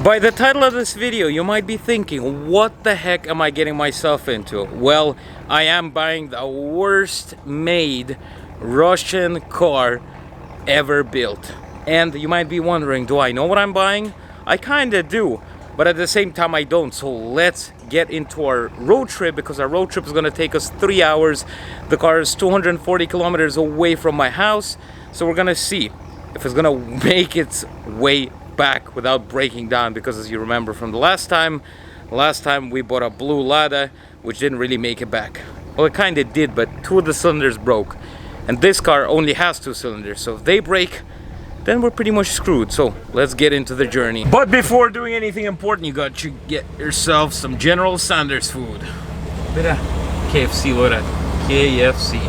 By the title of this video, you might be thinking, what the heck am I getting myself into? Well, I am buying the worst made Russian car ever built. And you might be wondering, do I know what I'm buying? I kinda do, but at the same time I don't. So let's get into our road trip, because our road trip is gonna take us 3 hours. The car is 240 kilometers away from my house, so we're gonna see if it's gonna make its way back without breaking down, because as you remember from the last time we bought a blue Lada which didn't really make it back. Well, it kind of did, but 2 of the cylinders broke, and this car only has 2 cylinders, so if they break, then we're pretty much screwed. So let's get into the journey. But before doing anything important, you got to get yourself some General Sanders food. Bit of KFC, look at that. KFC.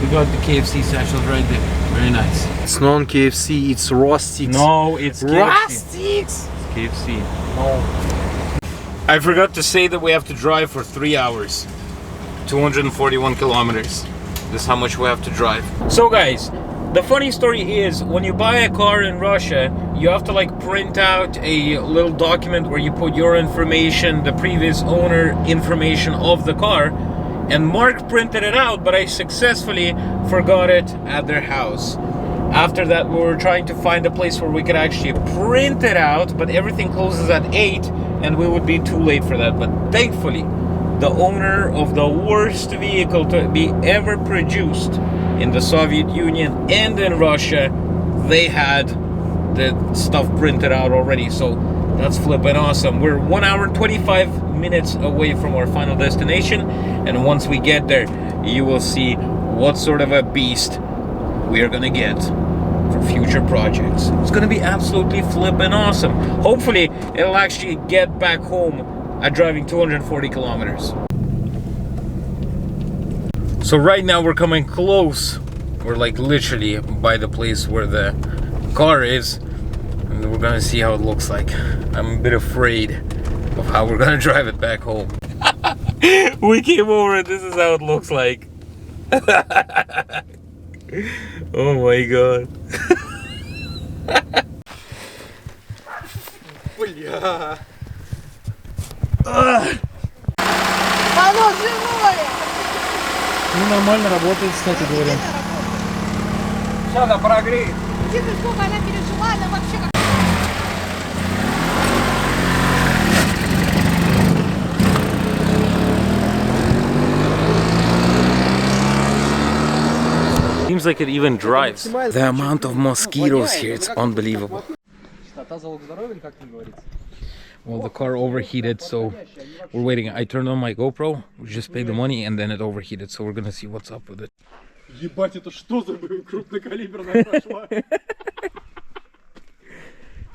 We got the KFC satchels right there. Very nice. It's non KFC, it's Rustics. No, it's KFC. Rustics! It's KFC. No. I forgot to say that we have to drive for 3 hours. 241 kilometers. This is how much we have to drive. So guys, the funny story is, when you buy a car in Russia, you have to like print out a little document where you put your information, the previous owner information of the car. And Mark printed it out, but I successfully forgot it at their house. After that, we were trying to find a place where we could actually print it out, but everything closes at 8 and we would be too late for that. But thankfully, the owner of the worst vehicle to be ever produced in the Soviet Union and in Russia, they had the stuff printed out already. So that's flipping awesome. We're 1 hour 25 minutes away from our final destination, and once we get there, you will see what sort of a beast we are gonna get for future projects. It's gonna be absolutely flipping awesome. Hopefully it'll actually get back home at driving 240 kilometers. So right now we're coming close. We're like literally by the place where the car is, and we're gonna see how it looks like. I'm a bit afraid of how we're gonna drive it back home. We came over and this is how it looks like. Oh my god. Бля. Оно живое! Ну нормально работает, кстати говоря. Сейчас она прогреет. Тихо, сколько она пережила, она вообще как... Seems like it even drives. The amount of mosquitoes here, it's unbelievable. Well, the car overheated, so we're waiting. I turned on my GoPro, we just paid the money, and then it overheated, so we're gonna see what's up with it. Ебать, это что за крупнокалиберная прошла?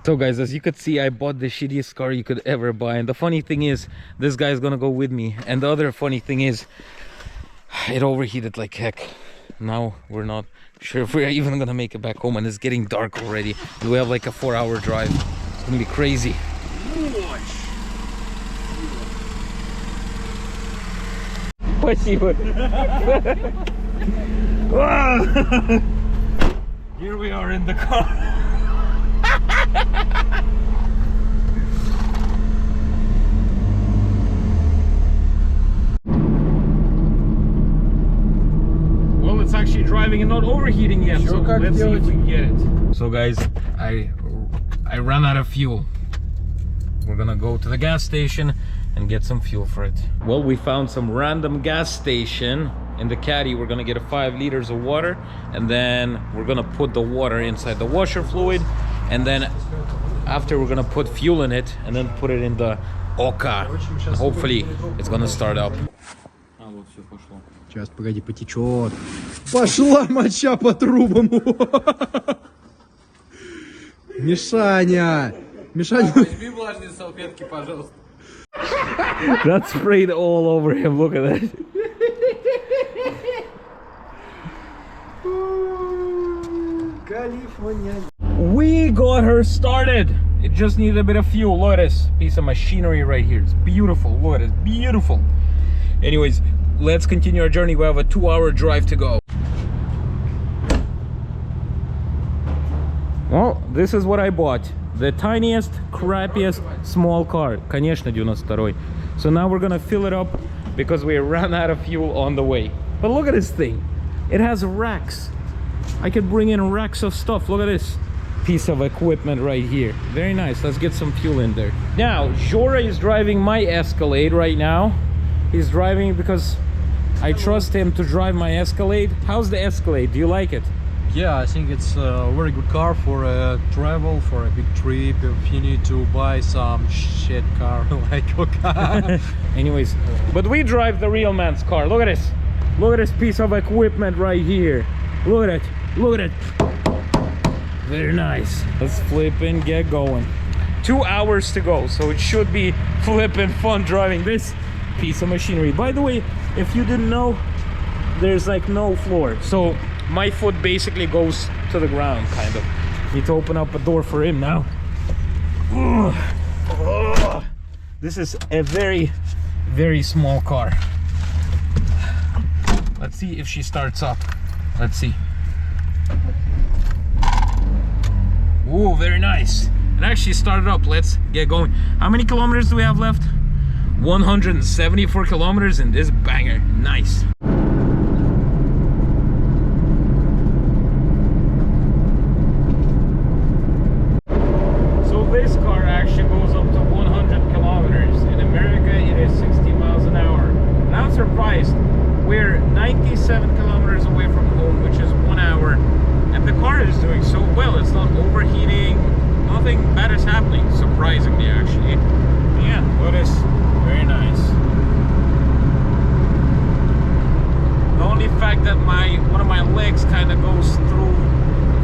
So guys, as you could see, I bought the shittiest car you could ever buy, and the funny thing is, this guy's gonna go with me, and the other funny thing is, it overheated like heck. Now we're not sure if we're even gonna make it back home, and it's getting dark already. We have like a 4-hour drive. It's gonna be crazy. Спасибо. Here we are in the car. Well, it's actually driving and not overheating yet, so let's see if we can get it. So guys, I ran out of fuel. We're gonna go to the gas station and get some fuel for it. Well, we found some random gas station in the caddy. We're gonna get 5 liters of water, and then we're gonna put the water inside the washer fluid, and then after we're gonna put fuel in it and then put it in the Oka, and hopefully it's gonna start up. Сейчас, погоди, потечет. Пошла моча по трубам. Мишаня! Мишаня! Возьми влажные салфетки, пожалуйста. That sprayed all over him, look at that. We got her started. It just needed a bit of fuel. Look at this piece of machinery right here. It's beautiful. Look at it, beautiful. Anyways, let's continue our journey. We have a 2-hour drive to go. Well, this is what I bought. the tiniest, crappiest small car. Конечно, 92. So now we're gonna fill it up because we ran out of fuel on the way. But look at this thing. It has racks. I could bring in racks of stuff. Look at this piece of equipment right here. Very nice. Let's get some fuel in there. Now, Jora is driving my Escalade right now. He's driving because I trust him to drive my Escalade. How's the Escalade? Do you like it? Yeah, I think it's a very good car for a travel, for a big trip. If you need to buy some shit car like your car. Anyways, but we drive the real man's car. Look at this. Look at this piece of equipment right here. Look at it. Look at it. Very nice. Let's flip and get going. 2 hours to go, so it should be flipping fun driving this piece of machinery. By the way, if you didn't know, there's like no floor, so my foot basically goes to the ground, kind of. Need to open up a door for him now. This is a very, very small car. Let's see if she starts up. Let's see. Ooh, very nice. It actually started up. Let's get going. How many kilometers do we have left? 174 kilometers in this banger. Nice. So this car actually goes up to 100 kilometers. In America, it is 60 miles an hour. And I'm surprised. We're 97 kilometers away from home, which is 1 hour. And the car is doing so well. It's not overheating. Nothing bad is happening, surprisingly, actually. Yeah, look at this. Very nice. The only fact that one of my legs kind of goes through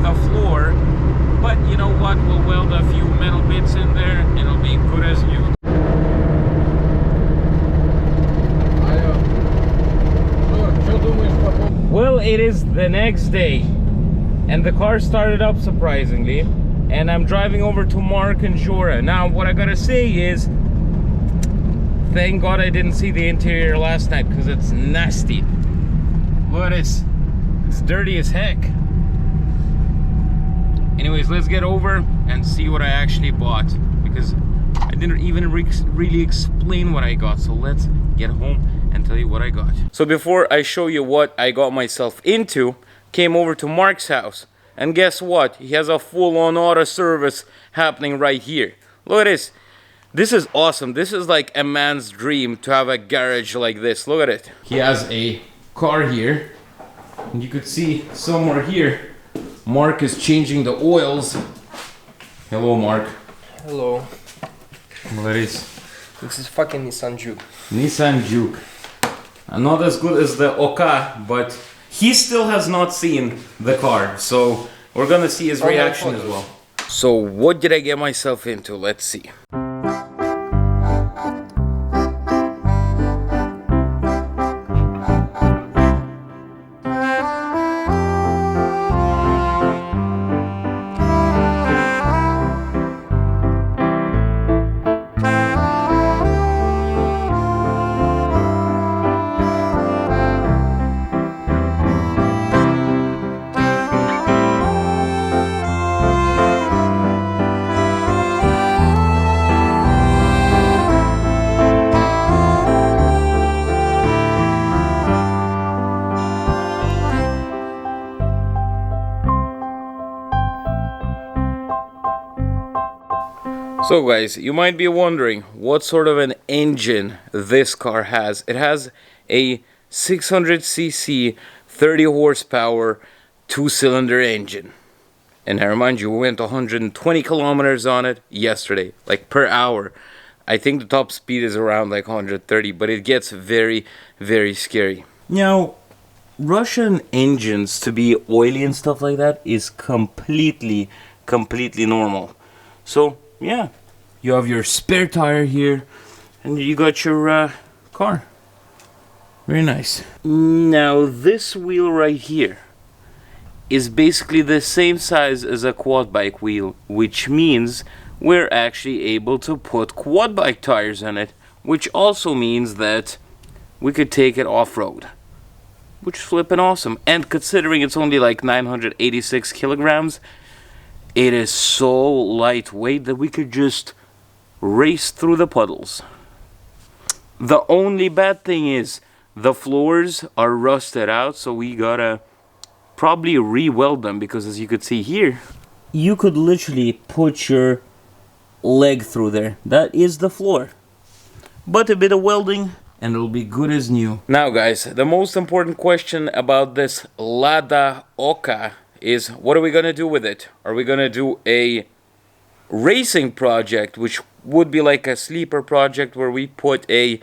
the floor, but you know what? We'll weld a few metal bits in there and it'll be good as new. Well, it is the next day and the car started up surprisingly, and I'm driving over to Mark and Jora. Now what I gotta say is, thank God I didn't see the interior last night because it's nasty. Look at this. It's dirty as heck. Anyways, let's get over and see what I actually bought, because I didn't even really explain what I got. So let's get home and tell you what I got. So before I show you what I got myself into, came over to Mark's house. And guess what? He has a full-on auto service happening right here. Look at this. This is awesome. This is like a man's dream to have a garage like this. Look at it. He has a car here. And you could see somewhere here, Mark is changing the oils. Hello, Mark. Hello. Look at this. This is fucking Nissan Juke. Nissan Juke. Not as good as the Oka, but he still has not seen the car. So we're gonna see his reaction as well. So what did I get myself into? Let's see. So guys, you might be wondering what sort of an engine this car has. It has a 600cc, 30 horsepower, 2-cylinder engine. And I remind you, we went 120 kilometers on it yesterday, like per hour. I think the top speed is around like 130, but it gets very, very scary. Now, Russian engines to be oily and stuff like that is completely normal. So, yeah, you have your spare tire here, and you got your car. Very nice. Now, this wheel right here is basically the same size as a quad bike wheel, which means we're actually able to put quad bike tires on it, which also means that we could take it off-road, which is flippin' awesome. And considering it's only like 986 kilograms, It is so lightweight that we could just race through the puddles. The only bad thing is the floors are rusted out, so we gotta probably re-weld them, because as you could see here, you could literally put your leg through there. That is the floor. But a bit of welding and it'll be good as new. Now guys, the most important question about this Lada Oka is, what are we gonna do with it? Are we gonna do a racing project, which would be like a sleeper project where we put a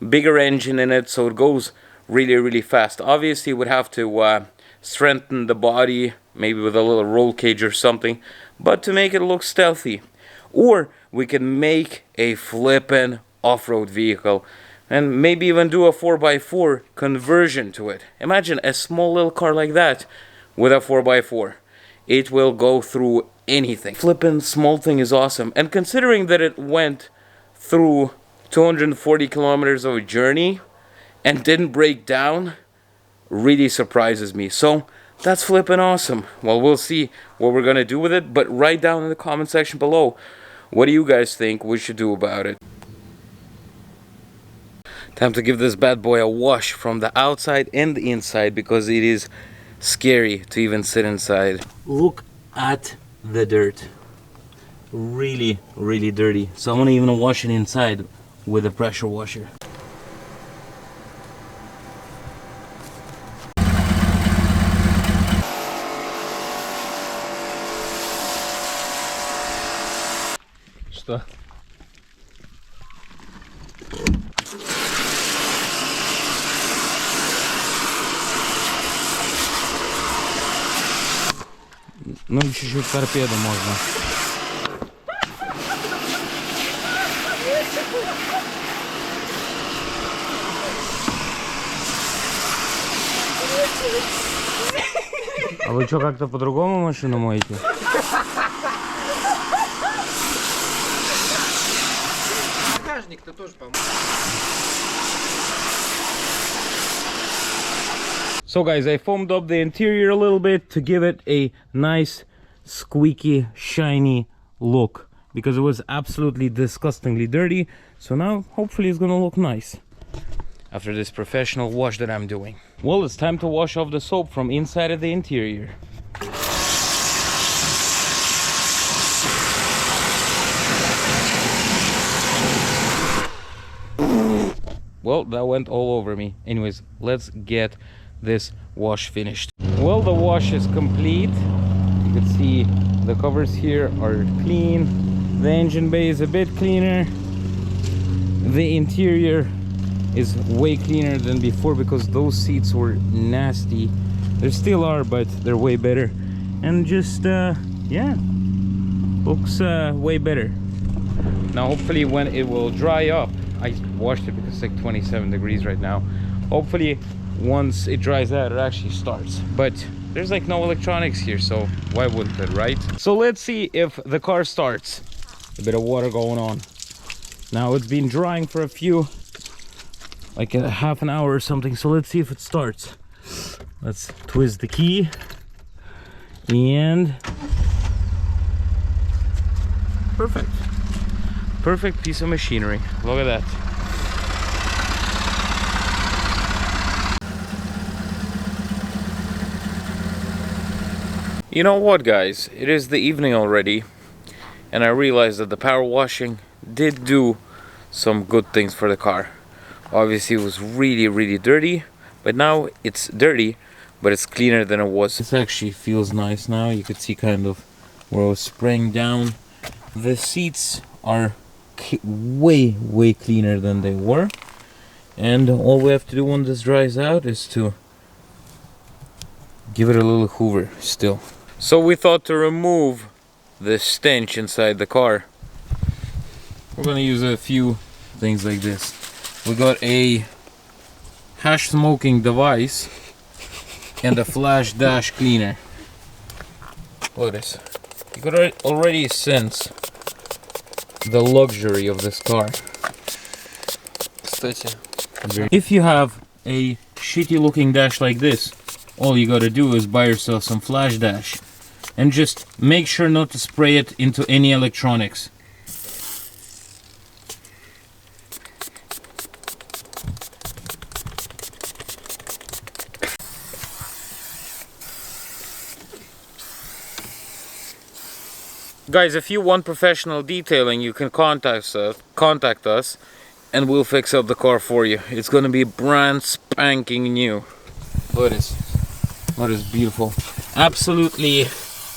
bigger engine in it so it goes really, really fast? Obviously, we'd have to strengthen the body, maybe with a little roll cage or something, but to make it look stealthy. Or we can make a flippin' off-road vehicle and maybe even do a 4x4 conversion to it. Imagine a small little car like that with a 4x4. It will go through anything. Flippin' small thing is awesome. And considering that it went through 240 kilometers of a journey and didn't break down, really surprises me. So that's flippin' awesome. Well, we'll see what we're gonna do with it, but write down in the comment section below, what do you guys think we should do about it? Time to give this bad boy a wash from the outside and the inside, because it is scary to even sit inside. Look at the dirt. Really, really dirty. So I'm gonna even wash it inside with a pressure washer. Что? Ну, чуть-чуть торпеду можно. А вы что, как-то по-другому машину моете? Багажник-то тоже помог. So guys, I foamed up the interior a little bit to give it a nice, squeaky, shiny look, because it was absolutely disgustingly dirty. So now, hopefully it's gonna look nice after this professional wash that I'm doing. Well, it's time to wash off the soap from inside of the interior. Well, that went all over me. Anyways, let's get this wash finished. Well, the wash is complete. You can see the covers here are clean. The engine bay is a bit cleaner. The interior is way cleaner than before, because those seats were nasty. They still are, but they're way better. And just yeah, looks way better. Now hopefully when it will dry up, I washed it because it's like 27 degrees right now. Hopefully once it dries out, it actually starts. But there's like no electronics here, so why wouldn't it, right? So let's see if the car starts. A bit of water going on. Now it's been drying for like a half an hour or something, so let's see if it starts. Let's twist the key, and perfect. Perfect piece of machinery. Look at that. You know what, guys? It is the evening already, and I realized that the power washing did do some good things for the car. Obviously, it was really, really dirty, but now it's dirty, but it's cleaner than it was. This actually feels nice now. You could see kind of where I was spraying down. The seats are way, way cleaner than they were. And all we have to do when this dries out is to give it a little hoover still. So we thought to remove the stench inside the car, we're gonna use a few things like this. We got a hash smoking device and a flash dash cleaner. Look at this. You could already sense the luxury of this car. Кстати. If you have a shitty looking dash like this, all you gotta do is buy yourself some flash dash. and just make sure not to spray it into any electronics. Guys, if you want professional detailing, you can contact us and we'll fix up the car for you. It's gonna be brand spanking new. Look at this. Look at this, beautiful. Absolutely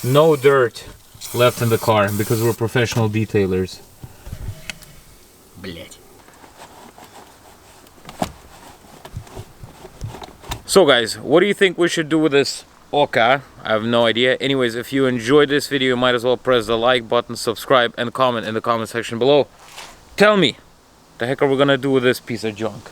no dirt left in the car because we're professional detailers. Блять. So guys, what do you think we should do with this Oka? I have no idea. Anyways, if you enjoyed this video, you might as well press the like button, subscribe, and comment in the comment section below. Tell me, the heck are we gonna do with this piece of junk?